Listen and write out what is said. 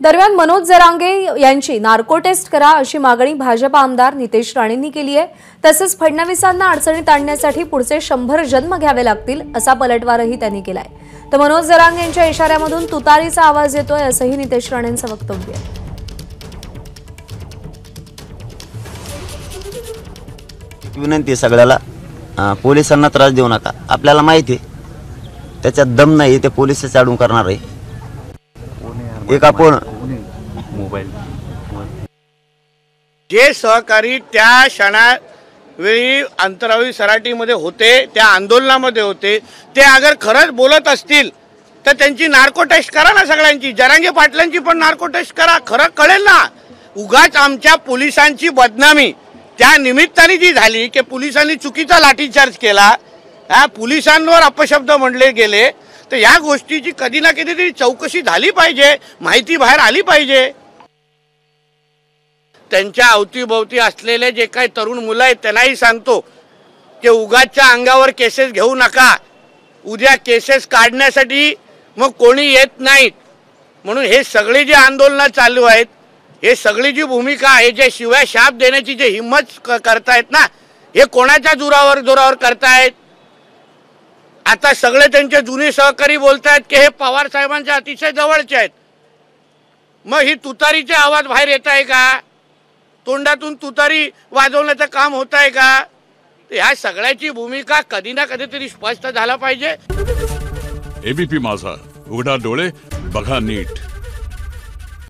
दरम्यान मनोज जरांगे यांची narco taste करा अशी मागणी भाजप आमदार नितेश राणेंनी केली आहे। तसेच फडणवीसांना अडचणीत आणण्यासाठी पुढचे 100 जन्म घ्यावे लागतील असा पलटवारही त्यांनी केलाय। तर मनोज जरांगे यांच्या इशाऱ्यामधून तुतारीचा आवाज येतोय असंही नितेश राणेंचं वक्तव्य आहे। विनंती सगळ्याला, पोलिसांना त्रास देऊ नका। आपल्याला माहिती आहे त्याच्यात दम नाही, ते पोलिस चाडून करणार आहे। एक आपण मोबाईल जे सहकारी त्या क्षणावेळी अंतराळी सराटीमध्ये होते, त्या आंदोलनामध्ये होते, ते अगर खरंच बोलत असतील तर त्यांची नार्को टेस्ट करा ना सगळ्यांची। जरांगे पाटलांची पण नार्को टेस्ट करा, खरं कळेल ना। उगाच आमच्या पोलिसांची बदनामी त्या निमित्ताने जी झाली की पोलिसांनी चुकीचा लाठीचार्ज केला, पोलिसांवर अपशब्द म्हणले गेले, तर या गोष्टीची कधी ना कधीतरी चौकशी झाली पाहिजे, माहिती बाहेर आली पाहिजे। त्यांच्या अवतीभोवती असलेले जे काही तरुण मुलं आहेत त्यांनाही सांगतो की उगाचच्या अंगावर केसेस घेऊ नका। उद्या केसेस काढण्यासाठी मग कोणी येत नाहीत। म्हणून हे सगळे जे आंदोलन चालू आहेत, हे सगळी जी भूमिका आहे, जे शिवाय शाप देण्याची जे हिम्मत करतायत ना, हे कोणाच्या जोरावर करतायत। आता सगळे त्यांचे जुने सहकारी बोलतायत की हे पवार साहेबांच्या अतिशय जवळचे आहेत। मग ही तुतारीचे आवाज बाहेर येत आहे का? तोंडातून तुतारी वाजवण्याचं काम होत आहे का? ह्या सगळ्याची भूमिका कधी ना कधीतरी स्पष्ट झाला पाहिजे। एबीपी माझा, उघडा डोळे बघा नीट।